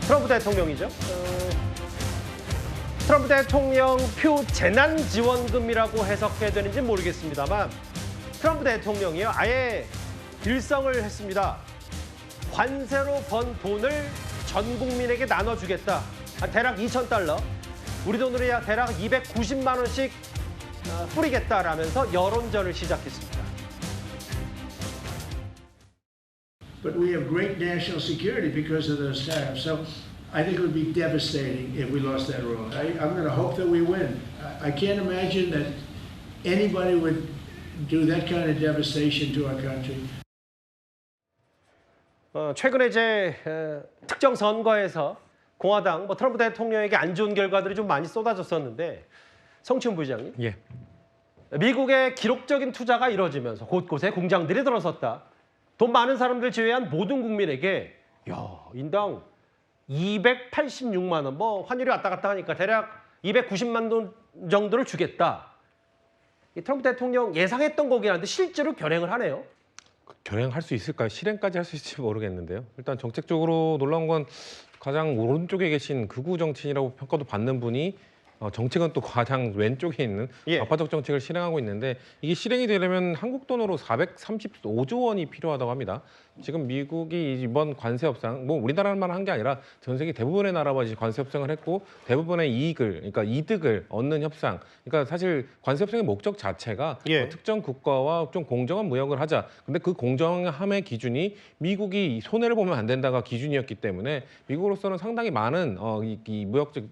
트럼프 대통령이죠. 트럼프 대통령 표 재난지원금이라고 해석해야 되는지 모르겠습니다만 트럼프 대통령이요 아예 일성을 했습니다. 관세로 번 돈을 전 국민에게 나눠주겠다. 대략 2,000달러. 우리 돈으로 약 대략 290만 원씩 뿌리겠다라면서 여론전을 시작했습니다. But we have great national security because of those tariffs. So I think it would be devastating if we lost that road. I'm going to hope that we win. I can't imagine that anybody would do that kind of devastation to our country. 최근에 이제 특정 선거에서 공화당 트럼프 대통령에게 안 좋은 결과들이 좀 많이 쏟아졌었는데 성춘 부의장님, 예. 미국의 기록적인 투자가 이루어지면서 곳곳에 공장들이 들어섰다. 돈 많은 사람들 제외한 모든 국민에게 인당 286만 원, 환율이 왔다 갔다 하니까 대략 290만 원 정도를 주겠다. 이 트럼프 대통령 예상했던 거긴 한데 실제로 결행을 하네요. 결행할 수 있을까요? 실행까지 할 수 있을지 모르겠는데요. 일단 정책적으로 놀라운 건 가장 오른쪽에 계신 극우 정치인이라고 평가도 받는 분이 정책은 또 가장 왼쪽에 있는 좌파적 정책을 실행하고 있는데 이게 실행이 되려면 한국 돈으로 435조 원이 필요하다고 합니다. 지금 미국이 이번 관세 협상, 우리나라만 한 게 아니라 전 세계 대부분의 나라와 관세 협상을 했고 대부분의 그러니까 이득을 얻는 협상. 그러니까 사실 관세 협상의 목적 자체가 특정 국가와 좀 공정한 무역을 하자. 근데 그 공정함의 기준이 미국이 손해를 보면 안 된다가 기준이었기 때문에 미국으로서는 상당히 많은 이 무역적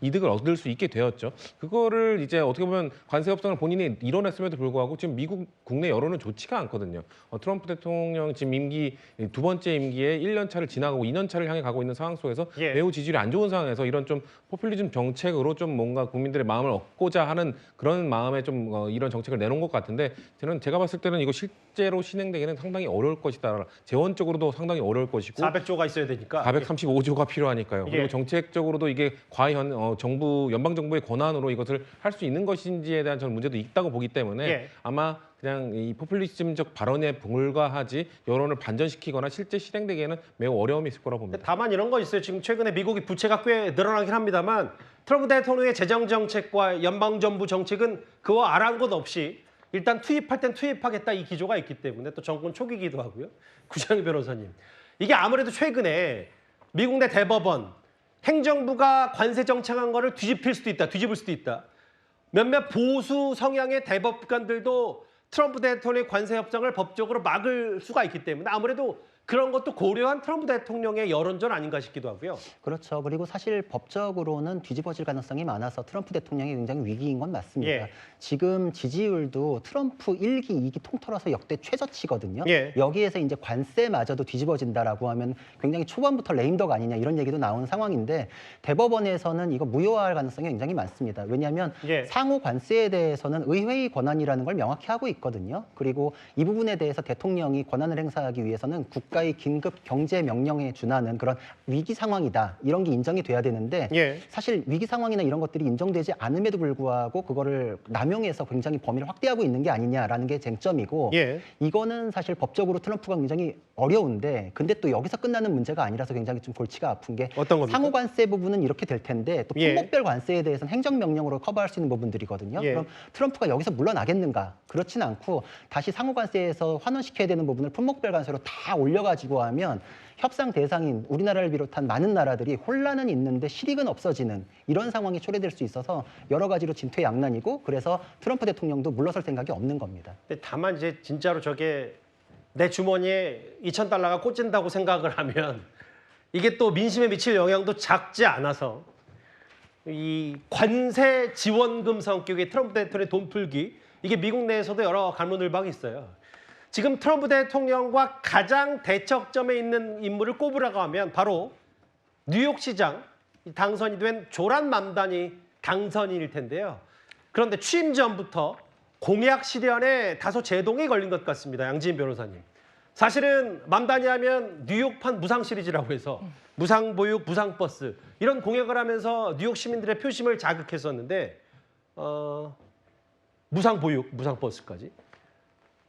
이득을 얻을 수 있게 되었죠. 그거를 이제 어떻게 보면 관세 협상을 본인이 이뤄냈음에도 불구하고 지금 미국 국내 여론은 좋지가 않거든요. 트럼프 대통령 지금 임기 두 번째 임기에 1년 차를 지나가고 2년 차를 향해 가고 있는 상황 속에서 매우 지지율이 안 좋은 상황에서 이런 좀 포퓰리즘 정책으로 좀 뭔가 국민들의 마음을 얻고자 하는 그런 마음에 좀 이런 정책을 내놓은 것 같은데 제가 봤을 때는 이거 실제로 실행되기는 상당히 어려울 것이다. 재원적으로도 상당히 어려울 것이고 400조가 있어야 되니까 435조가 필요하니까요. 그리고 정책적으로도 이게 과연 연방 정부의 권한으로 이것을 할 수 있는 것인지에 대한 저는 문제도 있다고 보기 때문에 아마 그냥 이 포퓰리즘적 발언에 불과하지 여론을 반전시키거나 실제 실행되기에는 매우 어려움이 있을 거라고 봅니다. 다만 이런 거 있어요. 지금 최근에 미국이 부채가 꽤 늘어나긴 합니다만 트럼프 대통령의 재정 정책과 연방 정부 정책은 그와 아랑곳 없이 일단 투입할 땐 투입하겠다 이 기조가 있기 때문에 또 정권 초기이기도 하고요. 구장희 변호사님, 이게 아무래도 최근에 미국 내 대법원 행정부가 관세 정책한 거를 뒤집을 수도 있다. 몇몇 보수 성향의 대법관들도 트럼프 대통령의 관세 협상을 법적으로 막을 수가 있기 때문에 아무래도 그런 것도 고려한 트럼프 대통령의 여론전 아닌가 싶기도 하고요. 그렇죠. 그리고 사실 법적으로는 뒤집어질 가능성이 많아서 트럼프 대통령이 굉장히 위기인 건 맞습니다. 지금 지지율도 트럼프 1기, 2기 통틀어서 역대 최저치거든요. 여기에서 이제 관세마저도 뒤집어진다라고 하면 굉장히 초반부터 레임덕 아니냐 이런 얘기도 나오는 상황인데 대법원에서는 이거 무효화할 가능성이 굉장히 많습니다. 왜냐하면 상호 관세에 대해서는 의회의 권한이라는 걸 명확히 하고 있거든요. 그리고 이 부분에 대해서 대통령이 권한을 행사하기 위해서는 국가의 긴급 경제 명령에 준하는 그런 위기 상황이다. 이런 게 인정이 돼야 되는데 사실 위기 상황이나 이런 것들이 인정되지 않음에도 불구하고 그거를 남용해서 굉장히 범위를 확대하고 있는 게 아니냐라는 게 쟁점이고 이거는 사실 법적으로 트럼프가 굉장히 어려운데 근데 또 여기서 끝나는 문제가 아니라서 굉장히 좀 골치가 아픈 게 상호 관세 부분은 이렇게 될 텐데 또 품목별 관세에 대해서는 행정명령으로 커버할 수 있는 부분들이거든요. 그럼 트럼프가 여기서 물러나겠는가? 그렇진 않고 다시 상호 관세에서 환원시켜야 되는 부분을 품목별 관세로 다 올려가지고 하면 협상 대상인 우리나라를 비롯한 많은 나라들이 혼란은 있는데 실익은 없어지는 이런 상황이 초래될 수 있어서 여러 가지로 진퇴양난이고 그래서 트럼프 대통령도 물러설 생각이 없는 겁니다. 근데 다만 이제 진짜로 저게 내 주머니에 2,000달러가 꽂힌다고 생각을 하면 이게 또 민심에 미칠 영향도 작지 않아서 이 관세 지원금 성격의 트럼프 대통령의 돈 풀기 이게 미국 내에서도 여러 갈문을박이 있어요. 지금 트럼프 대통령과 가장 대척점에 있는 인물을 꼽으라고 하면 바로 뉴욕시장 당선이 된 조란 맘단이 당선인일 텐데요. 그런데 취임 전부터 공약 실현에 다소 제동이 걸린 것 같습니다. 양지인 변호사님. 사실은 맘단이 하면 뉴욕판 무상 시리즈라고 해서 무상보육, 무상버스 이런 공약을 하면서 뉴욕 시민들의 표심을 자극했었는데 무상보육, 무상버스까지.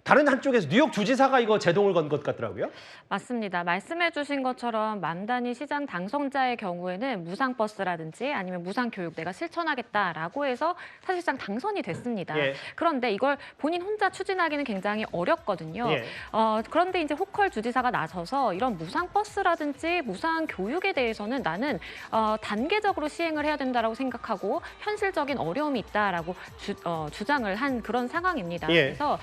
다른 한쪽에서 뉴욕 주지사가 이거 제동을 건 것 같더라고요. 맞습니다. 말씀해 주신 것처럼 맘다니 시장 당선자의 경우에는 무상버스라든지 아니면 무상교육내가 실천하겠다라고 해서 사실상 당선이 됐습니다. 예. 그런데 이걸 본인 혼자 추진하기는 굉장히 어렵거든요. 예. 그런데 이제 호컬 주지사가 나서서 이런 무상버스라든지 무상교육에 대해서는 나는 단계적으로 시행을 해야 된다라고 생각하고 현실적인 어려움이 있다라고 주장을 한 그런 상황입니다. 예. 그래서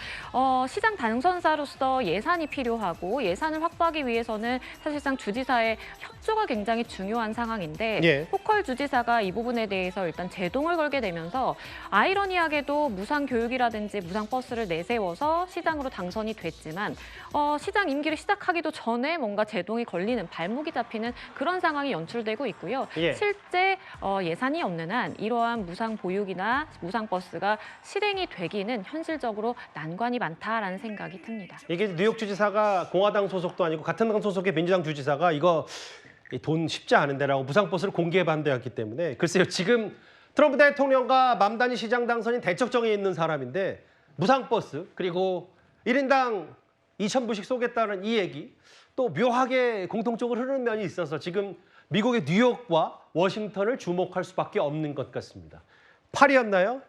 시장 당선자로서 예산이 필요하고 예산을 확보하기 위해서는 사실상 주지사의 협조가 굉장히 중요한 상황인데 예. 호컬 주지사가 이 부분에 대해서 일단 제동을 걸게 되면서 아이러니하게도 무상교육이라든지 무상버스를 내세워서 시장으로 당선이 됐지만 시장 임기를 시작하기도 전에 뭔가 제동이 걸리는 발목이 잡히는 그런 상황이 연출되고 있고요. 예. 실제 예산이 없는 한 이러한 무상보육이나 무상버스가 실행이 되기는 현실적으로 난관이 많다라는 생각이 듭니다. 이게 뉴욕 주지사가 공화당 소속도 아니고 같은 당 소속의 민주당 주지사가 이거 돈 쉽지 않은데라고 무상버스를 공개 반대했기 때문에 글쎄요. 지금 트럼프 대통령과 맘다니 시장 당선인 대척정에 있는 사람인데 무상버스 그리고 1인당 2,000불씩 쏘겠다는 이 얘기 또 묘하게 공통적으로 흐르는 면이 있어서 지금 미국의 뉴욕과 워싱턴을 주목할 수밖에 없는 것 같습니다. 8위였나요?